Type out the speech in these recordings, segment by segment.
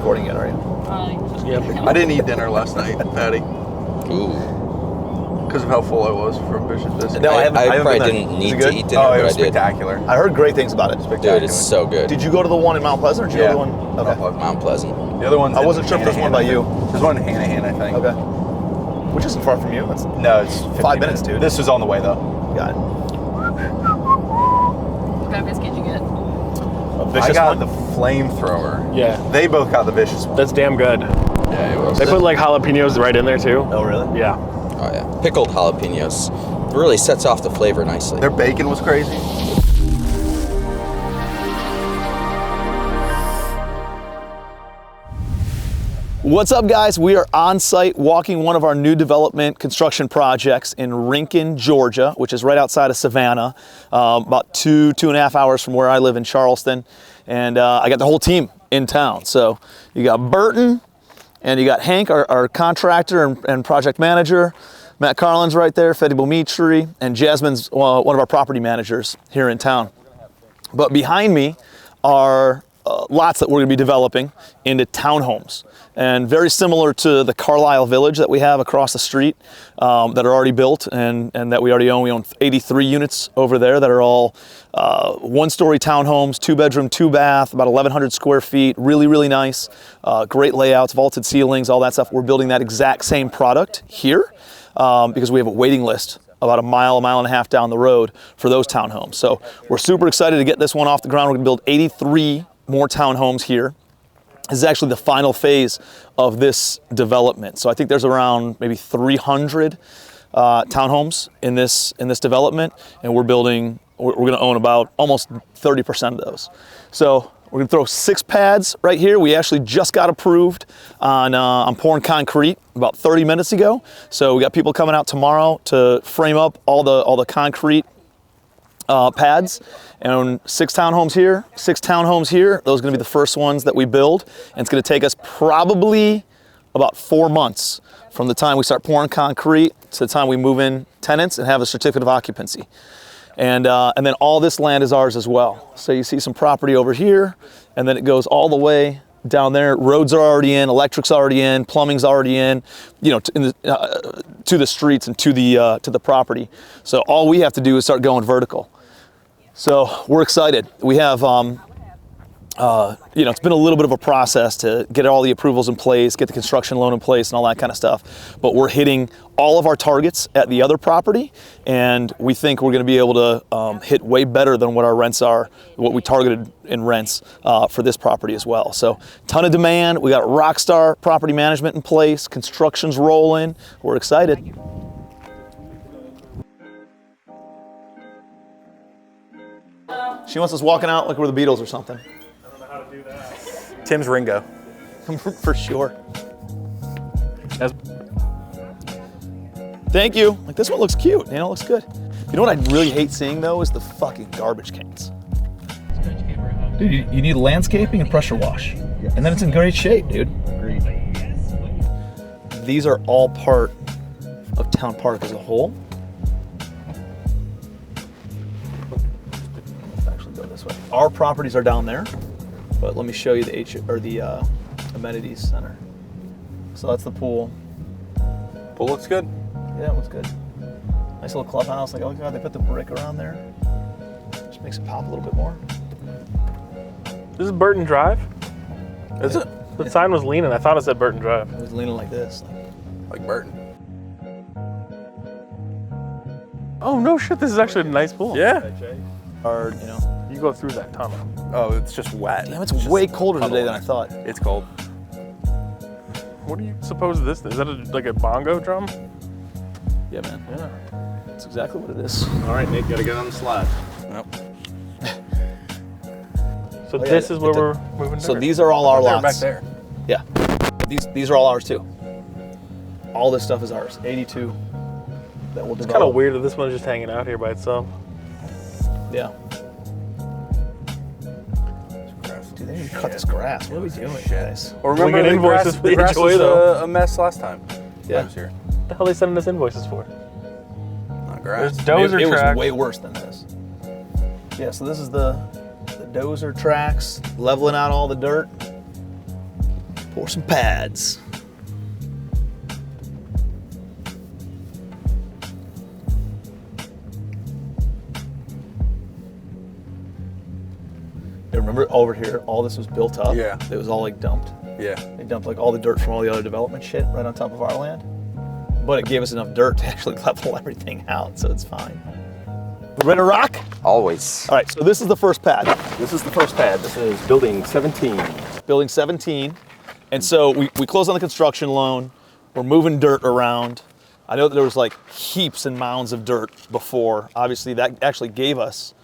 recording yet, are you? Yep. I didn't eat dinner last night, Patty, Ooh. because of how full I was from Bishop Biscuit. No, I haven't probably been there. didn't Is need it to good? eat dinner, Oh, but it was I did. spectacular. I heard great things about it. Dude, it's so good. Did you go to the one in Mount Pleasant, or did you go to the one? Okay. Mount Pleasant. The other one's I wasn't sure if there's one by you. There's one in Hanahan, I think. Okay. Which isn't far from you. That's No, it's 50 5 minutes, dude. This is on the way, though. got it. What kind of biscuit did you get? A vicious I got one? the flamethrower. Yeah. They both got the vicious one. That's damn good. Yeah, it was. They put like jalapenos right in there too. Oh, really? Yeah. Oh yeah, pickled jalapenos. It really sets off the flavor nicely. Their bacon was crazy. What's up, guys? We are on site walking one of our new development construction projects in Rincon, Georgia, which is right outside of Savannah, about 2.5 hours from where I live in Charleston. And I got the whole team in town. So you got Burton, and you got Hank, our contractor and project manager. Matt Carlin's right there, Fedi Bomitri, and Jasmine's one of our property managers here in town. But behind me are lots that we're going to be developing into townhomes, and very similar to the Carlisle Village that we have across the street that are already built and that we already own. We own 83 units over there that are all one-story townhomes, 2-bedroom, 2-bath, about 1,100 square feet, really, really nice, great layouts, vaulted ceilings, all that stuff. We're building that exact same product here because we have a waiting list about a mile and a half down the road for those townhomes. So we're super excited to get this one off the ground. We're gonna build 83 more townhomes here. This is actually the final phase of this development. So I think there's around maybe 300 townhomes in this development, and we're gonna own about almost 30% of those. So we're gonna throw 6 pads right here. We actually just got approved on pouring concrete about 30 minutes ago. So we got people coming out tomorrow to frame up all the concrete pads, and 6 townhomes here, 6 townhomes here. Those are gonna be the first ones that we build, and it's gonna take us probably about 4 months from the time we start pouring concrete to the time we move in tenants and have a certificate of occupancy. And then all this land is ours as well. So you see some property over here, and then it goes all the way down there. Roads are already in, electric's already in, plumbing's already in, you know, to the streets and to the property. So all we have to do is start going vertical. So we're excited. We have, it's been a little bit of a process to get all the approvals in place, get the construction loan in place and all that kind of stuff. But we're hitting all of our targets at the other property, and we think we're gonna be able to hit way better than what our rents are, what we targeted in rents for this property as well. So ton of demand. We got rockstar property management in place, construction's rolling. We're excited. She wants us walking out like we're the Beatles or something. I don't know how to do that. Tim's Ringo. For sure. Thank you. Like, this one looks cute, you know, it looks good. You know what I really hate seeing though is the fucking garbage cans. Dude, you need landscaping and pressure wash. And then it's in great shape, dude. Agreed. These are all part of Towne Park as a whole. Let's actually go this way. Our properties are down there, but let me show you the amenities center. So that's the pool. Pool looks good. Yeah, it looks good. Nice little clubhouse. Like, oh god, they put the brick around there. Just makes it pop a little bit more. This is Burton Drive. Is it? The sign was leaning. I thought it said Burton Drive. It was leaning like this. Like Burton. Oh no shit! This is actually a nice pool. Yeah. Or, you know. You go through that tunnel. Oh, it's just wet. Damn, it's way colder today than I thought. It's cold. What do you suppose this is? Is that like a bongo drum? Yeah, man. Yeah. That's exactly what it is. All right, Nick, gotta get on the slide. Yep. So Oh, yeah, this is where we're moving. So dirt. these are all our They're lots. back there. Yeah. These are all ours too. All this stuff is ours. 82 that we'll develop. It's kind of weird that this one's just hanging out here by itself. Yeah. Dude, they didn't even cut this grass. What are we doing, guys? Or We get the invoices for the the grass enjoy, was though. a mess last time. Yeah. I was here. What the hell are they sending us invoices for? Not grass. There's dozer it was tracks. way worse than this. Yeah, so this is the dozer tracks, leveling out all the dirt. Pour some pads. Yeah, remember over here, all this was built up? Yeah. It was all like dumped. Yeah. They dumped like all the dirt from all the other development shit right on top of our land. But it gave us enough dirt to actually level everything out, so it's fine. We ready to rock? Always. All right, so this is the first pad. This is the first pad. This is building 17. Building 17. And so we closed on the construction loan. We're moving dirt around. I know that there was like heaps and mounds of dirt before. Obviously, that actually gave us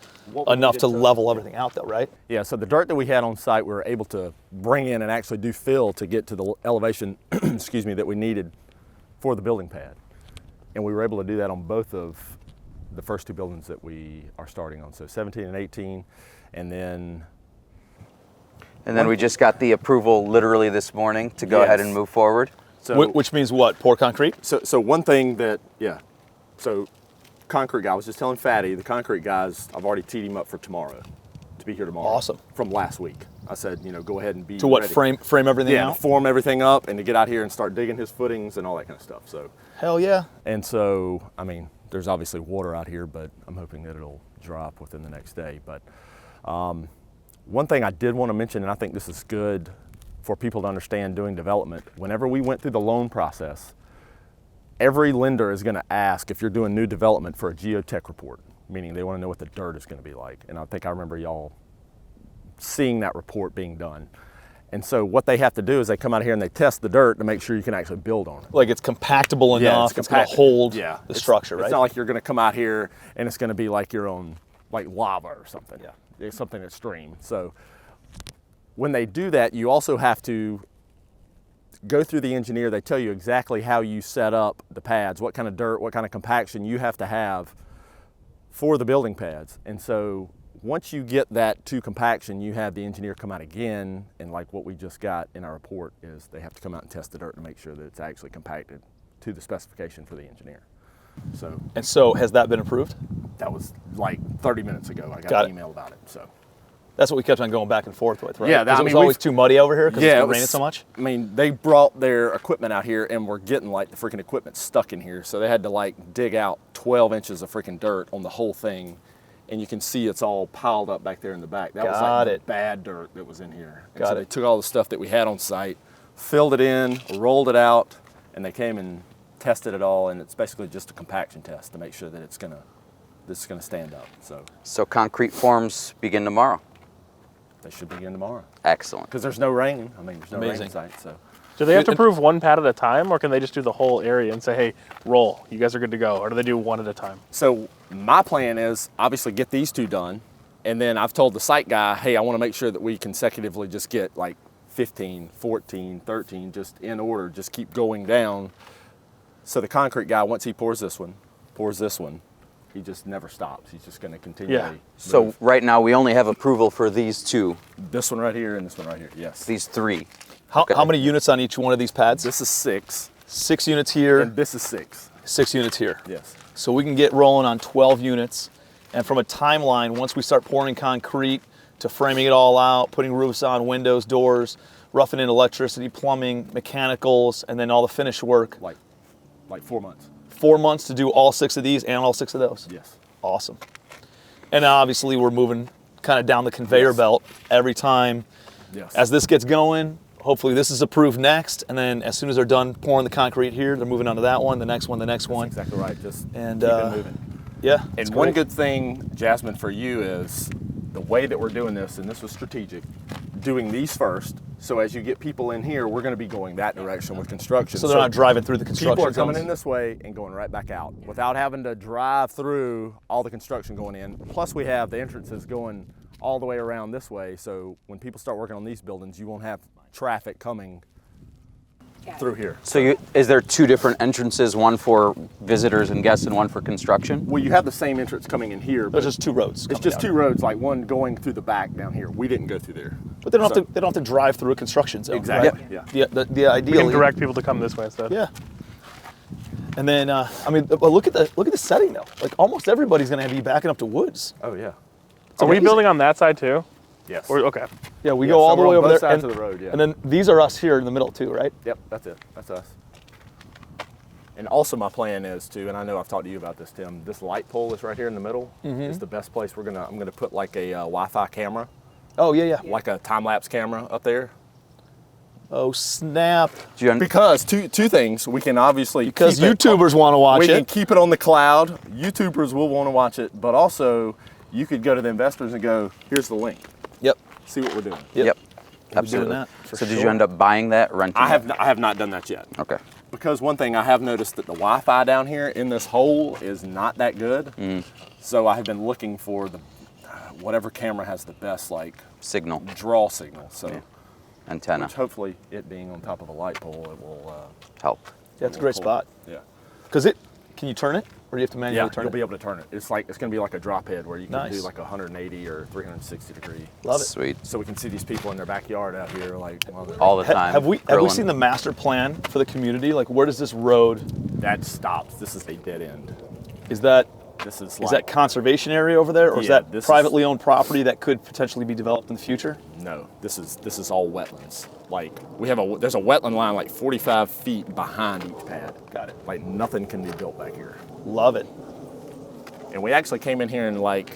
enough to level everything out though, right? Yeah, so the dirt that we had on site, we were able to bring in and actually do fill to get to the elevation, excuse me, that we needed for the building pad. And we were able to do that on both of the first two buildings that we are starting on. So 17 and 18, and then we just got the approval literally this morning to go ahead and move forward. so Which means what? Pour concrete? So one thing that, yeah, so concrete guy, I was just telling Fatty, the concrete guys, I've already teed him up for tomorrow, to be here tomorrow. Awesome. From last week. I said, you know, go ahead and be To what, ready. frame everything Yeah, out? to form everything up and to get out here and start digging his footings and all that kind of stuff. So, Hell yeah. and so, I mean, there's obviously water out here, but I'm hoping that it'll drop within the next day. But one thing I did want to mention, and I think this is good for people to understand doing development, whenever we went through the loan process, every lender is going to ask if you're doing new development for a geotech report, meaning they want to know what the dirt is going to be like. And I think I remember y'all seeing that report being done. And so what they have to do is they come out here and they test the dirt to make sure you can actually build on it. Like it's compactable enough, it's going to hold the structure, right? It's not like you're going to come out here and it's going to be like your own, like lava or something. Yeah. It's something extreme. So when they do that, you also have to go through the engineer. They tell you exactly how you set up the pads, what kind of dirt, what kind of compaction you have to have for the building pads. And so once you get that to compaction, you have the engineer come out again, and like what we just got in our report is they have to come out and test the dirt to make sure that it's actually compacted to the specification for the engineer. So, And so has that been approved? that was like 30 minutes ago. I got Got an it. email about it. So that's what we kept on going back and forth with, right? Yeah, 'Cause I it was mean, always too muddy over here because it's it been was- raining so much. I mean, they brought their equipment out here and we're getting like the freaking equipment stuck in here. So they had to like dig out 12 inches of freaking dirt on the whole thing. And you can see it's all piled up back there in the back. That was Got like it. the bad dirt that was in here. And Got so it. they took all the stuff that we had on site, filled it in, rolled it out, and they came and tested it all. And it's basically just a compaction test to make sure that it's gonna stand up. So concrete forms begin tomorrow. They should begin tomorrow. Excellent. Because there's no rain. I mean, there's no rain Amazing. in sight. So Do they have to prove one pad at a time, or can they just do the whole area and say, hey, roll, you guys are good to go? Or do they do one at a time? So my plan is obviously get these two done, and then I've told the site guy, hey, I want to make sure that we consecutively just get like 15, 14, 13, just in order, just keep going down. So the concrete guy, once he pours this one, he just never stops. He's just going to continually Yeah. move. So right now we only have approval for these two, This one right here and this one right here, yes. these three. How many units on each one of these pads? This is 6, 6 units here, and this is 6, 6 units here. yes. So we can get rolling on 12 units. And from a timeline, once we start pouring concrete to framing it all out, putting roofs on, windows, doors, roughing in electricity, plumbing, mechanicals, and then all the finish work. Like 4 months, 4 months to do all 6 of these and all 6 of those. yes. Awesome. And obviously we're moving kind of down the conveyor Yes. belt every time. Yes. As this gets going, hopefully this is approved next, and then as soon as they're done pouring the concrete here, they're moving on to that one, the next one, the next one. Exactly right, just And, keep it moving. Yeah. And it's one great. good thing, Jasmine, for you is the way that we're doing this, and this was strategic, doing these first. So as you get people in here, we're going to be going that direction with construction. So they're not driving through the construction People are coming zones. in this way and going right back out without having to drive through all the construction going in. Plus we have the entrances going all the way around this way. So when people start working on these buildings, you won't have traffic coming through here. So is there two different entrances, one for visitors and guests and one for construction? Well, you have the same entrance coming in here. There's just 2 roads. It's coming just down. 2 roads, like one going through the back down here. We didn't go through there. But they don't So- have to. They don't have to drive through a construction zone. Exactly. Right? Yeah. The ideal. We can direct people to come this way instead. Yeah. And then I mean, but look at the setting though. Like almost everybody's gonna be backing up to woods. Oh yeah. Are we amazing. building on that side too? Yes. Or, okay. Yeah, we Yeah, go all so the we're way on over both there. sides of the road, yeah. And then these are us here in the middle too, right? Yep, that's it. That's us. And also my plan is to, and I know I've talked to you about this, Tim, this light pole that's right here in the middle is the best place. I'm gonna put like a Wi-Fi camera, Oh, yeah. like a time-lapse camera up there. Oh, snap. Because two things, we can obviously Because keep it- YouTubers want to watch we can it. keep it on the cloud. YouTubers will want to watch it, but also you could go to the investors and go, here's the link. Yep. See what we're doing. Yep. We'll be doing Absolutely. that, So did you end up buying that, renting I it? have not done that yet. Okay. Because one thing I have noticed that the Wi-Fi down here in this hole is not that good. So I have been looking for the whatever camera has the best like Signal. draw signal. So Antenna. which hopefully it being on top of a light pole, it will Help. Yeah, it's a great pull. spot. Yeah. Because can you turn it? Or do you have to manually turn you'll it? be able to turn it. It's going to be like a drop head where you can Nice. do like 180 or 360 degree. Love it. Sweet. So we can see these people in their backyard out here like while they're- All the time. Have we grilling. seen the master plan for the community? Like, where does this road, that stops. This is a dead end. is that This is that conservation area over there? Or is Yeah, that this is- privately owned property that could potentially be developed in the future? No, this is all wetlands. Like there's a wetland line like 45 feet behind each pad. Got it. Like nothing can be built back here. Love it. And we actually came in here and like,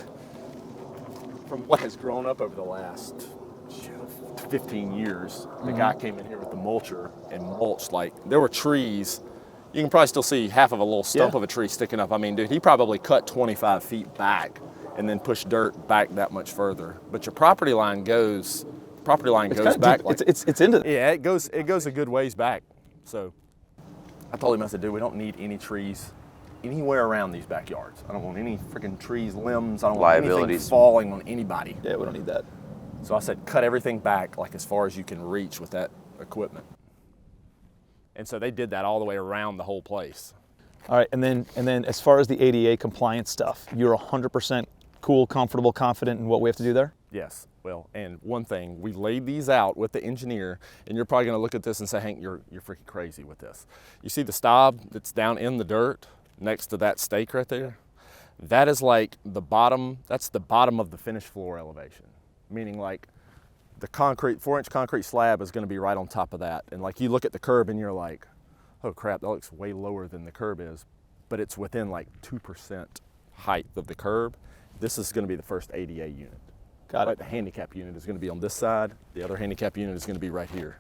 from what has grown up over the last 15 years, the guy came in here with the mulcher and mulched like, there were trees. You can probably still see half of a little stump Yeah. of a tree sticking up. I mean, dude, he probably cut 25 feet back and then pushed dirt back that much further. But your property line goes Kinda back deep. like, It's into yeah, it goes a good ways back. So I told him, I said, dude, we don't need any trees anywhere around these backyards. I don't want any freaking trees, limbs. I don't want anything Liabilities. falling on anybody. Yeah, we don't need that. So I said, cut everything back like as far as you can reach with that equipment. And so they did that all the way around the whole place. All right, and then as far as the ADA compliance stuff, you're 100% cool, comfortable, confident in what we have to do there? Yes. Well, and one thing, we laid these out with the engineer, and you're probably going to look at this and say, Hank, you're freaking crazy with this. You see the stub that's down in the dirt next to that stake right there? That is like the bottom, that's the bottom of the finished floor elevation. Meaning like the 4-inch concrete slab is going to be right on top of that. And like you look at the curb and you're like, oh crap, that looks way lower than the curb is. But it's within like 2% height of the curb. This is going to be the first ADA unit. Got Like it. the handicap unit is going to be on this side. The other handicap unit is going to be right here.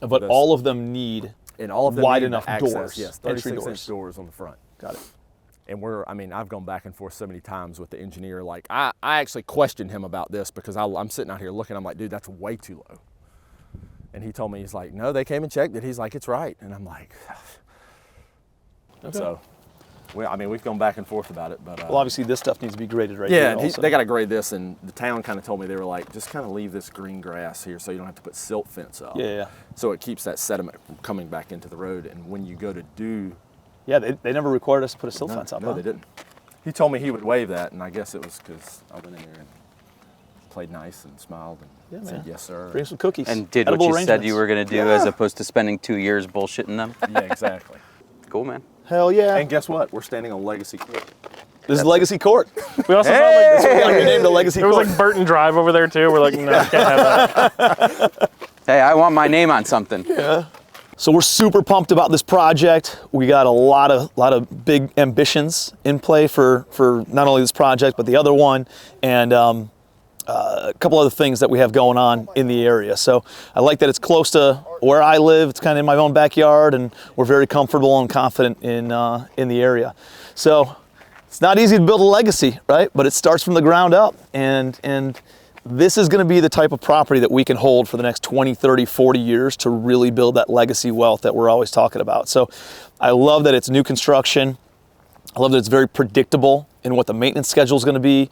But This- all of them need And all of them wide need enough access, doors, Yes, entry 36-inch doors on the front. Got it. And I've gone back and forth so many times with the engineer. Like I actually questioned him about this because I'm sitting out here looking, I'm like, dude, that's way too low. And he told me, he's like, no, they came and checked it. He's like, it's right. And I'm like, Okay. so, we've gone back and forth about it, but. Well, obviously this stuff needs to be graded right yeah, here and also. they got to grade this, and the town kind of told me, they were like, just kind of leave this green grass here so you don't have to put silt fence up. Yeah. So it keeps that sediment from coming back into the road, and when you go to do. Yeah, they never required us to put a silt fence up, No, huh? they didn't. He told me he would waive that, and I guess it was because I went in there and played nice and smiled and said man. yes, sir. Bring some cookies. And did Edible what you said you arrangements. were going to do as opposed to spending 2 years bullshitting them. Yeah, exactly. Cool, man. Hell yeah. And guess what? We're standing on Legacy Court. This is Legacy Court. We also This found will be renamed the Legacy there was Court. like Burton Drive over there too. We're like, no, can't have that. Hey, I want my name on something. So we're super pumped about this project. We got a lot of big ambitions in play for not only this project but the other one, and a couple other things that we have going on in the area. So I like that it's close to where I live. It's kind of in my own backyard, and we're very comfortable and confident in the area. So it's not easy to build a legacy, right? But it starts from the ground up, and this is going to be the type of property that we can hold for the next 20, 30, 40 years to really build that legacy wealth that we're always talking about. So I love that it's new construction. I love that it's very predictable in what the maintenance schedule is going to be.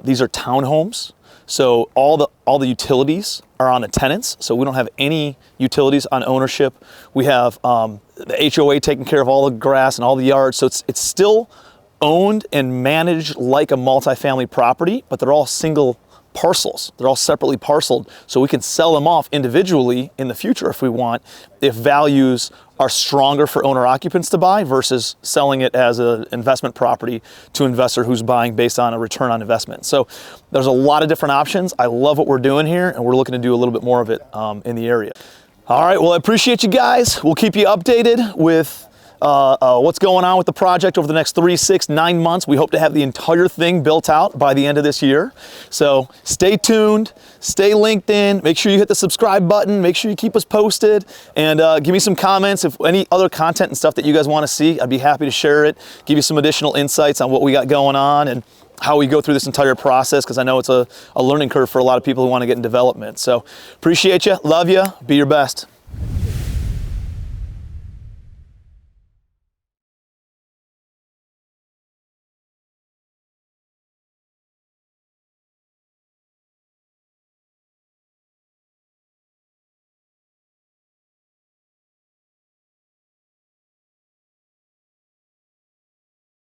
These are townhomes, so all the utilities are on the tenants, so we don't have any utilities on ownership. We have the HOA taking care of all the grass and all the yards, so it's still owned and managed like a multifamily property, but they're all single parcels. They're all separately parceled, so we can sell them off individually in the future if we want, if values are stronger for owner occupants to buy versus selling it as an investment property to an investor who's buying based on a return on investment. So there's a lot of different options. I love what we're doing here, and we're looking to do a little bit more of it in the area. All right, well, I appreciate you guys. We'll keep you updated with what's going on with the project over the next 3, 6, 9 months. We hope to have the entire thing built out by the end of this year. So stay tuned, stay linked in, make sure you hit the subscribe button, make sure you keep us posted, and give me some comments if any other content and stuff that you guys want to see. I'd be happy to share it, give you some additional insights on what we got going on and how we go through this entire process, because I know it's a learning curve for a lot of people who want to get in development. So appreciate you, love you, be your best.